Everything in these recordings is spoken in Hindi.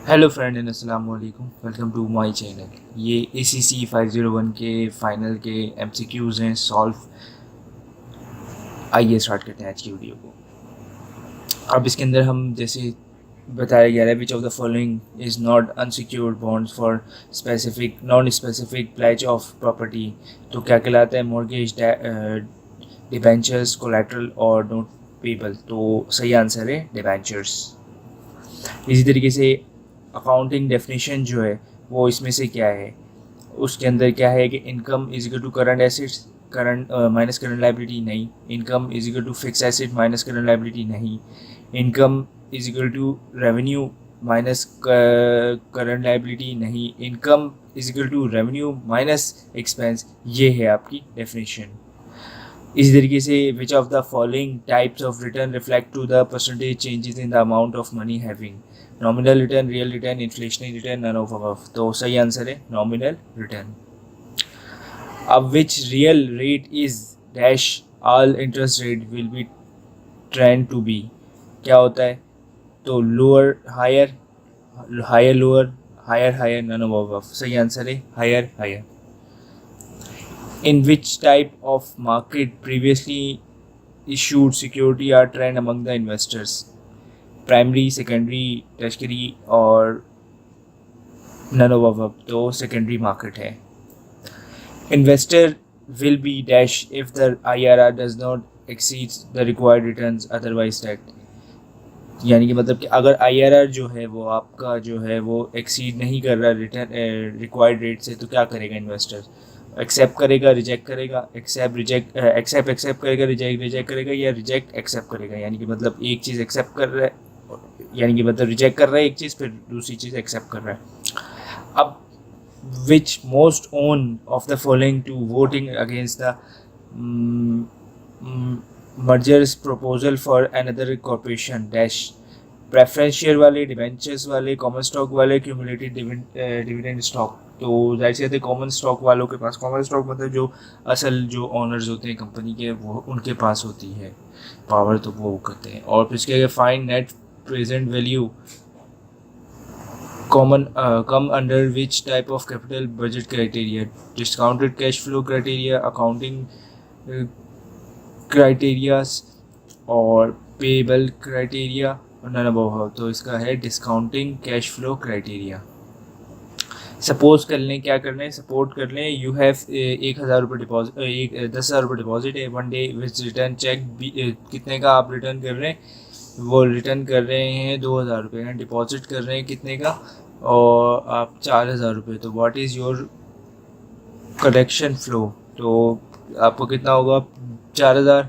हेलो फ्रेंड एंड अस्सलाम वालेकुम, वेलकम टू माय चैनल। ये ACC 501 के फाइनल के MCQs हैं सॉल्व। आइए स्टार्ट करते हैं आज की वीडियो को। अब इसके अंदर हम जैसे बताया गया है, which of the following is not unsecured bonds for specific non specific pledge of property. तो क्या कहलाता है? मॉर्गेज, डिबेंचर्स, कोलैटरल और नोट पेबल। तो सही आंसर है डिबेंचर्स। इसी तरीके से अकाउंटिंग डेफिनेशन जो है वो इसमें से क्या है, उसके अंदर क्या है कि income is equal to current assets current minus current liability नहीं, income is equal to fix asset minus current liability नहीं, income is equal to revenue minus current liability नहीं, income is equal to revenue minus expense. ये है आपकी डेफिनेशन। इसी तरीके से which of the following types of return reflect to the percentage changes in the amount of money having? Nominal return, real return, inflationary return, none of above. तो सही आंसर है नॉमिनल रिटर्न। अब which real rate is dash all interest rate will be trend to be? क्या होता है? तो lower higher, higher lower, higher higher, none of above. सही आंसर है higher higher. In which type of market previously issued security are trend among the investors? Primary, secondary, tertiary और none of above। तो secondary market है। Investor will be dash if the IRR does not exceed the required returns otherwise set। यानी कि मतलब कि अगर IRR जो है वो आपका जो है वो एक्सीड नहीं कर रहा रिटर्न रिक्वायर्ड रेट से, तो क्या करेगा इन्वेस्टर? एक्सेप्ट करेगा, रिजेक्ट करेगा, एक्सेप्ट करेगा, रिजेक्ट करेगा, या रिजेक्ट एक्सेप्ट करेगा। यानी कि मतलब एक चीज़ एक्सेप्ट कर रहा है, यानी कि मतलब रिजेक्ट कर रहा है एक चीज़, फिर दूसरी चीज़ एक्सेप्ट कर रहा है। अब which most own of the following to voting against the mergers proposal for another corporation dash? Preference share वाले, डिवेंचर्स वाले, कॉमन स्टॉक वाले, क्यूमुलेटिव डिविडेंड स्टॉक। तो जाहिर सी बात है कॉमन स्टॉक वालों के पास, कॉमन स्टॉक मतलब जो असल जो ऑनर्स होते हैं कंपनी के, वो उनके पास होती है पावर, तो वो करते हैं। और फिर इसके find net present value common come under which type of capital budget criteria? Discounted cash flow criteria, accounting criterias और पेबल क्राइटेरिया, नन अबव। तो इसका है discounting cash flow criteria. Suppose कर लें, क्या कर लें, सपोर्ट कर लें, यू हैव 1,000 रुपये डिपॉजिट, 10,000 रुपये डिपॉजिट है, one day which return cheque कितने का आप रिटर्न कर रहे हैं? वो रिटर्न कर रहे हैं 2,000 रुपये का, डिपॉजिट कर रहे हैं कितने का? और आप 4,000 रुपये। तो what is your collection flow? तो आपको कितना होगा? 4,000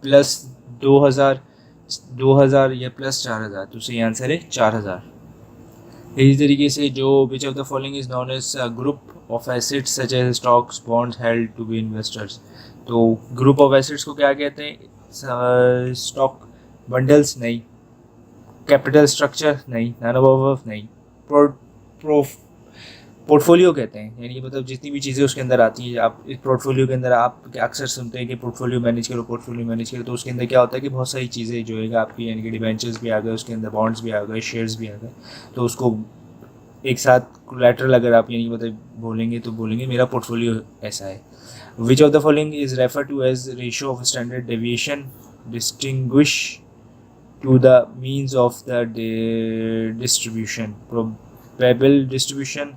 प्लस 2,000, 2,000 या प्लस 4,000। तो सही आंसर है 4,000। इसी तरीके से जो which of the following is non as group of assets such as stocks bonds held to be investors? तो ग्रुप ऑफ एसेट्स को क्या कहते हैं? स्टॉक बंडल्स नहीं, कैपिटल स्ट्रक्चर नहीं, नन ऑफ अबव नहीं, पोर्टफोलियो कहते हैं। यानी कि मतलब जितनी भी चीज़ें उसके अंदर आती हैं, आप इस पोर्टफोलियो के अंदर आप अक्सर सुनते हैं कि पोर्टफोलियो मैनेज करो, पोर्टफोलियो मैनेज करो। तो उसके अंदर क्या होता है कि बहुत सारी चीज़ें जो है आपकी, यानी कि डिबेंचर्स भी आ गए, उसके अंदर बॉन्ड्स भी आ गए, शेयर्स भी आ गए। तो उसको एक साथ कोलैटरल अगर आप यानी मतलब बोलेंगे तो बोलेंगे मेरा पोर्टफोलियो ऐसा है। Which of the following is refer to as ratio of standard deviation distinguish to the means of the distribution? Probable distribution,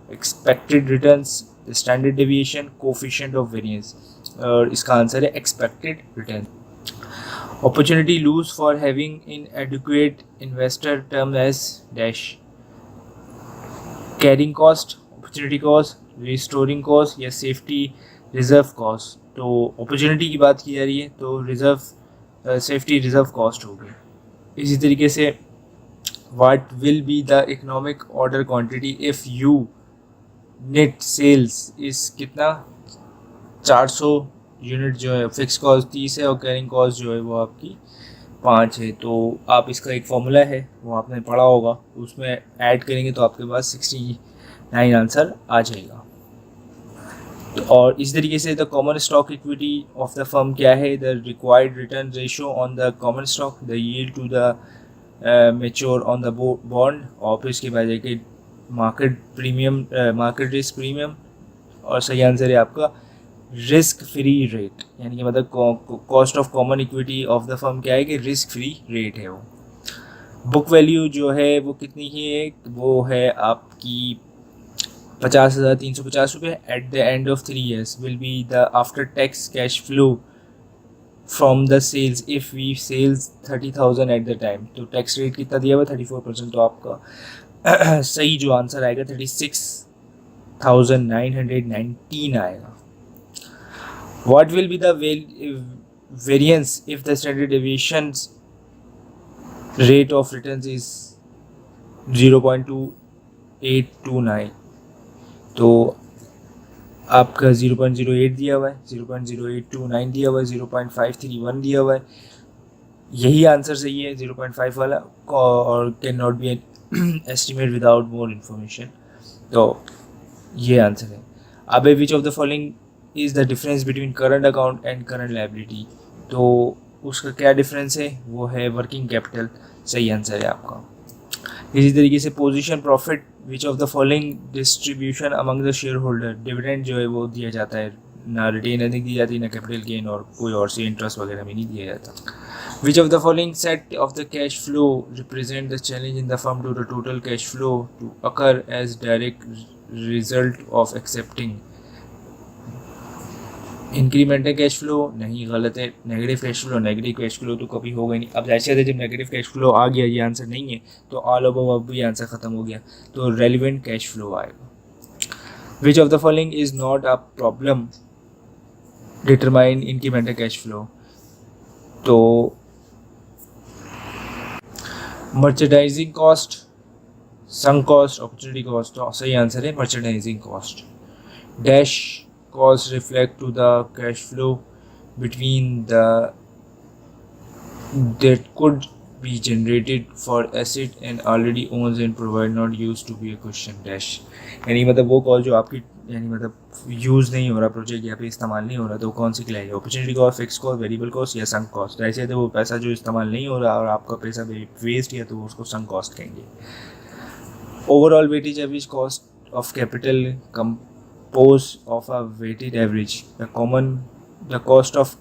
expected returns, standard deviation, coefficient of variance। और इसका आंसर है expected return। Opportunity lose for having inadequate investor term as dash? Carrying cost, opportunity cost, restoring cost या safety reserve cost। तो opportunity की बात की जा रही है तो रिजर्व सेफ्टी रिजर्व कॉस्ट होगी। इसी तरीके से what will be the economic order quantity if you net sales is कितना? 400 यूनिट जो है, फिक्स कॉस्ट 30 है और कैरिंग कॉस्ट जो है वो आपकी 5 है। तो आप इसका एक फॉर्मूला है वो आपने पढ़ा होगा, उसमें ऐड करेंगे तो आपके पास 69 आंसर आ जाएगा। तो और इस तरीके से the common stock equity of the firm क्या है? The required return ratio on the common stock, the yield to the mature on the bond, और फिर उसके बाद जाके market premium, market risk premium, और सही आंसर है आपका रिस्क फ्री रेट, यानी कि मतलब cost of common equity of the firm क्या है कि रिस्क फ्री रेट है वो। बुक वैल्यू जो है वो कितनी की है, वो है आपकी 50,350 रुपये। At the end of 3 years will be the after tax cash flow from the sales if we sales 30,000 at the time. तो टैक्स रेट कितना दिया हुआ 34%, तो आपका सही जो आंसर आएगा 36,919 आएगा। What will be the variance if the standard deviations rate of returns is 0.2829? तो आपका 0.08 दिया हुआ है, 0.0829 दिया हुआ है, 0.531 दिया हुआ है, यही आंसर सही है 0.5 वाला, और can not be estimate without more information. तो ये आंसर है। अब which of the following is the difference between current account and current liability? तो उसका क्या डिफरेंस है, वो है वर्किंग कैपिटल, सही आंसर है आपका। इसी तरीके से position profit, which of the following distribution among the share holder? Dividend जो है वो दिया जाता है, ना रिटेन अर्निंग दी जाती, ना कैपिटल गेन, और कोई और से इंटरेस्ट वगैरह भी नहीं दिया जाता। Which of the following set of the cash flow represent the challenge in the firm to the total cash flow to occur as direct result of accepting incremental cash flow? नहीं, गलत है। Negative cash flow, negative cash flow तो कभी होगा ही नहीं। अब जैसे जब नेगेटिव कैश फ्लो आ गया, ये आंसर नहीं है, तो ऑल ओवर अब भी आंसर ख़त्म हो गया, तो रेलिवेंट कैश फ्लो आएगा। Which of the following is not a problem determine incremental cash flow? तो merchandising cost, sunk cost, opportunity cost, तो सही आंसर है merchandising cost. Dash costs reflect to the cash flow between the that could be generated for asset and already owns and provide not used to be a question dash, यानी मतलब वो कॉल जो आपकी यानी मतलब यूज़ नहीं हो रहा, प्रोजेक्ट यहाँ पे इस्तेमाल नहीं हो रहा, तो कौन सी कहलाएगी? Opportunity cost, fix cost, variable cost या संक कॉस्ट? ऐसे तो वो पैसा जो इस्तेमाल नहीं हो रहा और आपका पैसा वेस्ट है, तो उसको संक कॉस्ट कहेंगे। Overall weightage average cost of capital composed of a weighted average, the cost of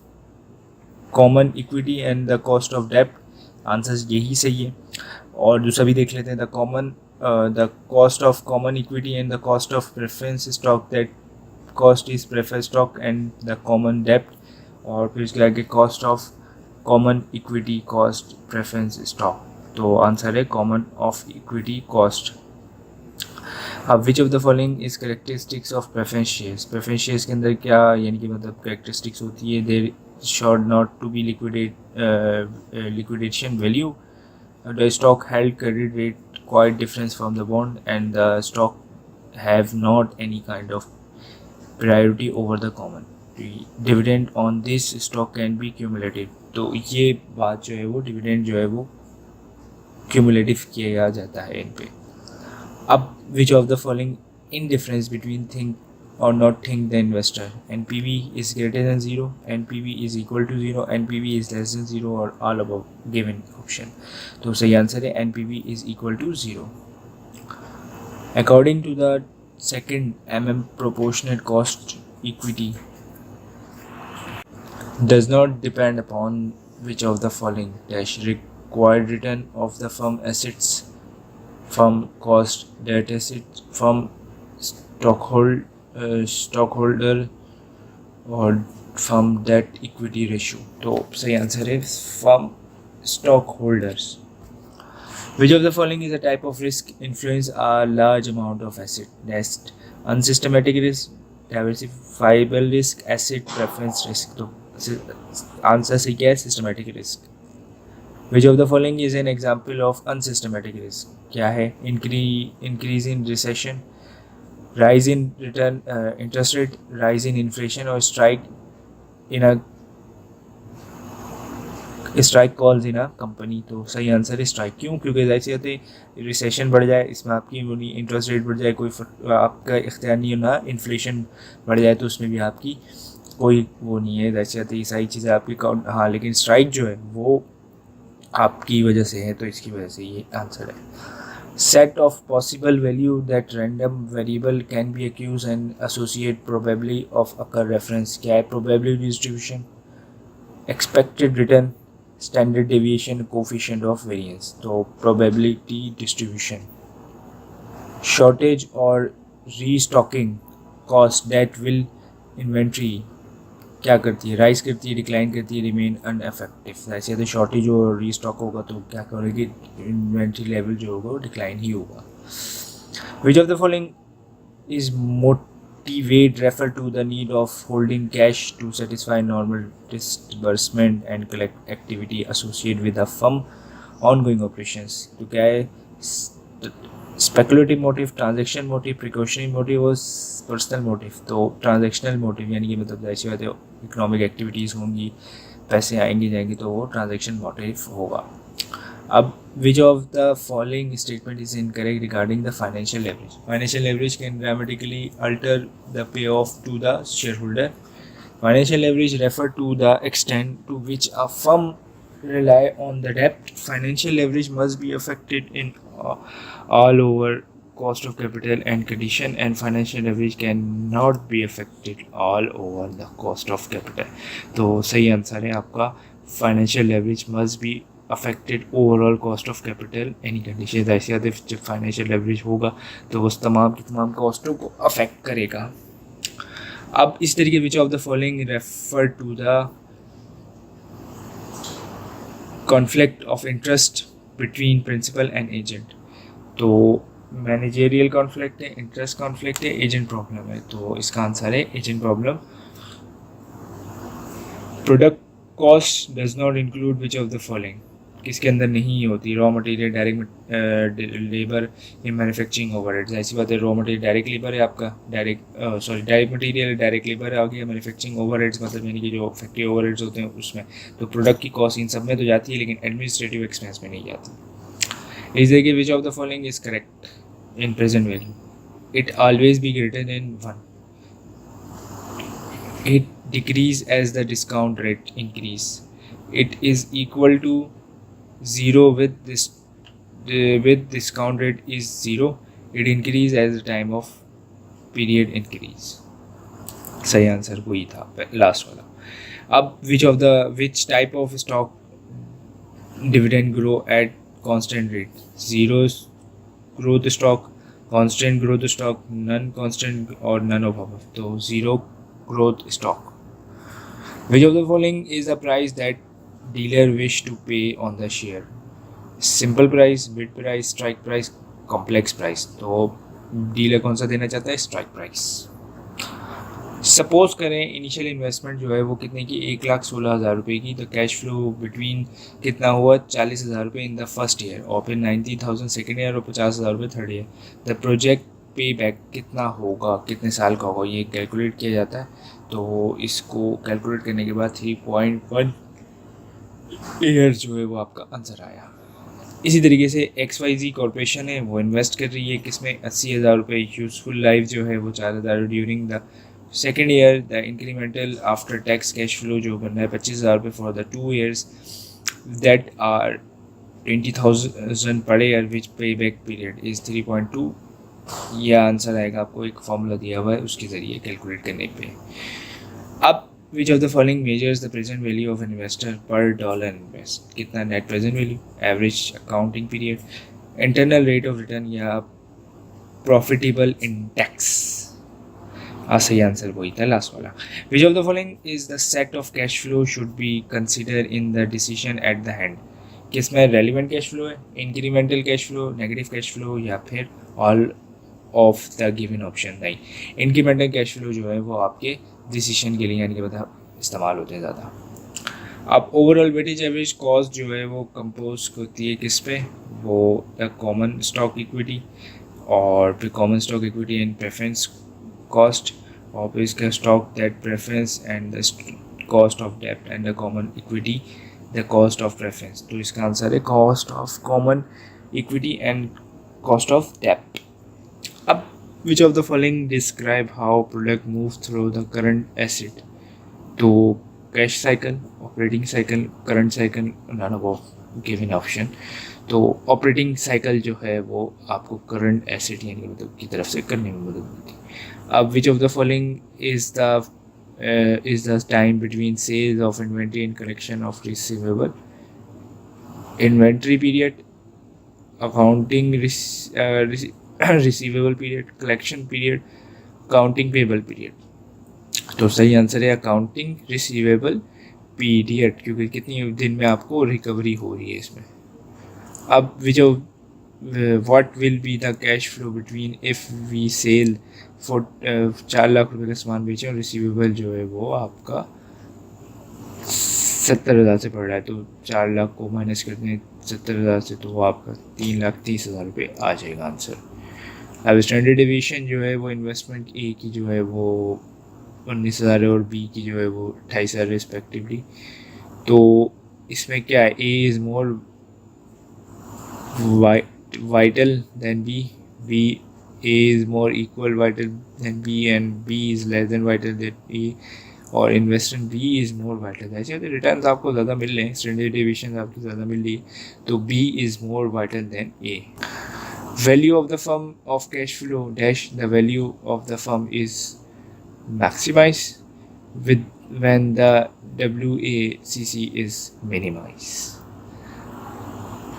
common equity and the cost of debt? Answer यही सही है। और दूसरा भी देख लेते हैं, the cost of common equity and the cost of preference stock, that cost is preferred stock and the common debt, और फिर उसके आगे cost of common equity, cost preference stock, तो आंसर है common of equity cost। अब which of the following is characteristics of preference shares? Preference shares के अंदर क्या यानी कि मतलब करेक्टरिस्टिक्स होती है? There should not to be liquidation value, the stock held credit rate quite difference from the bond, and the stock have not any kind of priority over the common, dividend on this stock can be cumulative. तो ये बात जो है वो डिविडेंड जो है वो क्यूमुलेटिव किया जाता है इन पे। अब which of the following indifference between think or not think the investor? NPV is greater than 0, NPV is equal to 0, NPV is less than 0, or all above given option? तो सही आंसर है NPV is equal to 0. According to the second proportionate cost equity does not depend upon which of the following dash required return of the firm assets from cost debt asset from stockholder or from debt equity ratio? तो सही आंसर है from stockholders. Which of the following is a type of risk influence a large amount of asset? That's unsystematic risk, diversifiable risk, asset preference risk. तो आंसर सही क्या है? Systematic risk. Which of the following is an example of unsystematic risk? क्या है? Increase in recession, rise in return interest rate, rise in inflation, or strike calls in a company? तो सही आंसर है स्ट्राइक। क्यों? क्योंकि जैसे होते रिसेशन बढ़ जाए, इसमें आपकी वो नहीं, इंटरेस्ट रेट बढ़ जाए, कोई आपका इख्तियार नहीं होना, इन्फ्लेशन बढ़ जाए तो उसमें भी आपकी कोई वो नहीं है, जैसे होते ये सारी चीज़ें आपकी हाँ, लेकिन स्ट्राइक जो है वो आपकी वजह से है, तो इसकी वजह से ये आंसर है. Set of possible value that random variable can be accused and associate probably of occur reference. क्या है probability distribution, expected return, standard deviation, coefficient of variance. तो probability distribution. Shortage or restocking cost that will inventory क्या करती है, राइज करती है, डिक्लाइन करती है, रिमेन अनएफेक्टिव. ऐसे तो शॉर्टेज और रीस्टॉक होगा तो क्या करेगी, इन्वेंट्री लेवल जो होगा वो डिक्लाइन ही होगा. Which of the following is motivate refer to the need of holding cash to satisfy normal disbursement and collect activity associate with a firm ongoing operations. तो क्या है, speculative motive, transaction motive, precautionary motive और पर्सनल मोटिव. तो ट्रांजेक्शनल मोटिव यानी कि मतलब ऐसी बात है, इकोनॉमिक एक्टिविटीज़ होंगी, पैसे आएंगे जाएंगे, तो वो ट्रांजेक्शन मोटिव होगा. अब which of the following statement is incorrect regarding the financial leverage. Financial leverage can dramatically alter the pay off to the share holder. Financial leverage refer to the extent to which a firm rely on the debt. Financial leverage must be affected in all over cost of capital and condition, and financial leverage cannot be affected all over the cost of capital. तो सही आंसर है आपका, financial leverage must be affected overall cost of capital any condition. ऐसे जब financial leverage होगा तो उस तमाम की तमाम कॉस्टों को अफेक्ट करेगा. अब इस तरीके which of the following refer to the conflict of interest between principal and agent. तो मैनेजेरियल कॉन्फ्लिक्ट है, इंटरेस्ट कॉन्फ्लिक्ट है, एजेंट प्रॉब्लम है. तो इसका आंसर है agent problem. Product cost does not include which of the following. किसके अंदर नहीं होती, raw material, direct labour in manufacturing overheads. ऐसी बात है, रॉ मटेरियल डायरेक्ट लेबर है आपका, डायरेक्ट मटेरियल डायरेक्ट लेबर आ गया, मैन्युफैक्चरिंग ओवरहेड्स मतलब यानी कि जो फैक्ट्री ओवरहेड्स होते हैं उसमें. तो प्रोडक्ट की कॉस्ट इन सब में तो जाती है, लेकिन एडमिनिस्ट्रेटिव एक्सपेंस में नहीं जाती. इज देखिए which of the following is correct in present value. It always be greater than 1. It decreases as the discount rate increase. It is equal to 0 with discount rate is 0. It increase as the time of period increase. सही आंसर वही था लास्ट वाला. अब which type of stock dividend grow at constant rate. 0 growth stock, constant growth stock, non constant or none of above. तो 0 growth stock. Which of the following is the price that dealer wish to pay on the share. Simple price, bid price, strike price, complex price. तो डीलर कौन सा देना चाहता है, स्ट्राइक प्राइस. सपोज करें इनिशियल इन्वेस्टमेंट जो है वो कितने की, 1,16,000 रुपये की. तो कैश फ्लो बिटवीन कितना हुआ, 40,000 रुपये इन द फर्स्ट ईयर, और फिर 90,000 सेकेंड ईयर और 50,000 रुपये थर्ड ईयर. द प्रोजेक्ट पे बैक कितना होगा, कितने साल का होगा, ये कैलकुलेट किया जाता है. तो इसको कैलकुलेट करने के बाद 3.1 ईयर जो है वो आपका आंसर आया. इसी तरीके से XYZ कॉर्पोरेशन है, वो इन्वेस्ट कर रही है किसमें, 80,000 रुपये. यूजफुल लाइफ जो है वो 4,000 during the second year. The incremental after tax cash flow जो बन रहा है 25,000 रुपये for the 2 years that are 20,000 per year which पे बैक पीरियड इज़ 3.2. यह आंसर आएगा आपको, एक फॉर्मूला दिया हुआ है उसके ज़रिए कैलकुलेट करने पे. अब which of the following measures the present value of an investor per dollar invest. कितना net present value, average accounting period, internal rate of return या profitable index. सही आंसर वही था लास्ट वाला. Which of the following is the set of cash flow should be considered in the decision at the hand. किसमें relevant cash flow है, incremental cash flow, negative cash flow या फिर all of the given option. नहीं, incremental cash flow जो है वो आपके डिसीजन के लिए यानी कि बता इस्तेमाल होते हैं ज़्यादा. अब ओवरऑल वेटेज एवरेज कॉस्ट जो है वो कंपोज होती है किस पे, वो द कॉमन स्टॉक इक्विटी और फिर common stock equity and preference cost, और फिर इसका stock that preference and the cost of डेब्ट and the common equity the cost of preference. तो इसका आंसर है cost of common equity and cost of डेब्ट. अब which of the following describe how product move through the current asset. तो cash cycle, operating cycle, current cycle, none above. Given option. तो ऑपरेटिंग साइकिल जो है वो आपको करंट एसेट यानी मतलब की तरफ से करने में मदद मिलती है। अब which of the following is the time between sales of inventory and collection of receivable? Inventory period, accounting receivable period, collection period, accounting payable period. तो सही आंसर है अकाउंटिंग रिसीवेबल पीरियड, क्योंकि कितनी दिन में आपको रिकवरी हो रही है इसमें। अब जो what will be the cash flow between if we sell for 4 lakh रुपए का सामान बेचें और रिसीवेबल जो है वो आपका 70,000 से पड़ रहा है, तो 4 लाख को माइनस करते हैं 70,000 से, तो वो आपका 3,30,000 रुपये आ जाएगा आंसर। अब स्टैंडर्ड डिवीजन जो है वो इन्वेस्टमेंट ए की जो है वो 19,000 है और बी की जो है वो 28,000 रिस्पेक्टिवली। तो इसमें क्या है, A is more vital than B, A is more equal vital than B, and B is less than vital than A, और investment B is more vital। ऐसे तो रिटर्न आपको ज़्यादा मिल रहे हैं, स्टैंडर्ड डिविएशन आपकी ज़्यादा मिल रही है, तो B is more vital than A। Value of the firm of cash flow dash the value of the firm is maximize with when the WACC is minimized।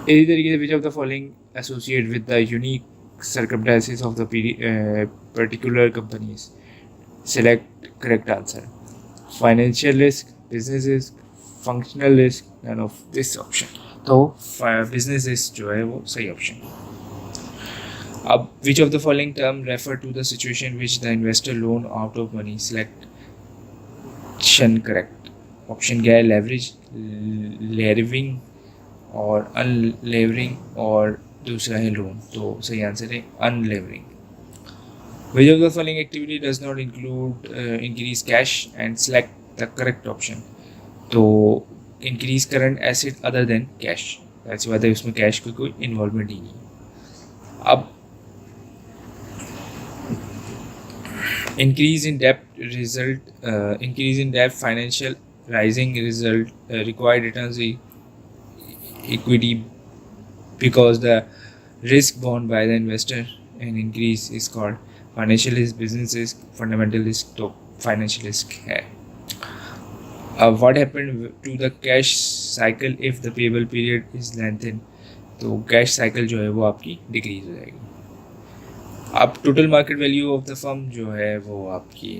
इसी तरीके से which of the following associate with the unique circumstances of the particular companies? Select correct answer. Financial risk, business risk, functional risk, none of this option. तो बिजनेस रिस्क जो है वो सही ऑप्शन। अब which of the following term refer to the situation which the investor loan out of money? Selection correct. Option क्या है? लेवरेज, लेवरिंग और अनलेवरिंग, और दूसरा है लोन। तो सही आंसर है unlevering. Which of the following activity does not include increase cash and select the correct option. तो increase current asset other than cash, ऐसी बात है उसमें कैश की कोई इन्वॉल्वमेंट ही नहीं। अब increase in dept result, increase in dept financial rising result required return equity because the risk borne by the investor and increase is called financial risk, business risk, fundamental risk। तो financial risk है। What happened to the cash cycle if the payable period is lengthened? तो cash cycle जो है वो आपकी डिक्रीज हो जाएगी। अब total market value of the firm जो है वो आपकी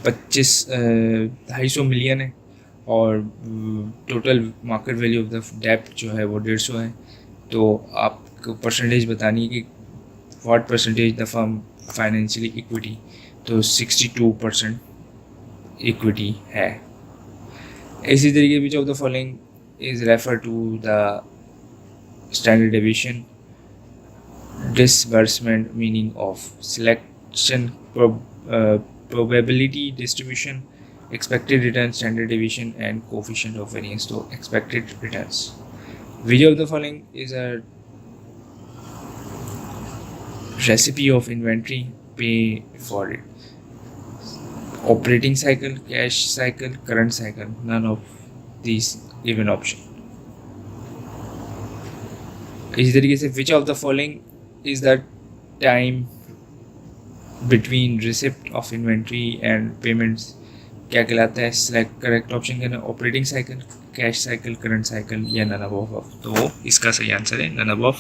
2,500 मिलियन है, और total market value of the डेप्ट जो है वो 150 है। तो आपको परसेंटेज बतानी है कि what percentage the firm financially equity, तो 62% इक्विटी है। इसी तरीके which of the following is refer to the standard division? Disbursement meaning of, selection probability distribution, expected return, standard deviation, and coefficient of variance। तो expected returns। Which of the following is a recipe of inventory? Pay for it। Operating cycle, cash cycle, current cycle, none of these given option। इसी तरीके से which of the following is the time between receipt of inventory and payments? क्या कहलाता है? सिलेक्ट करेक्ट ऑप्शन क्या है? Operating cycle, cash cycle, current cycle, या नन अबव। तो इसका सही आंसर है नन अबव।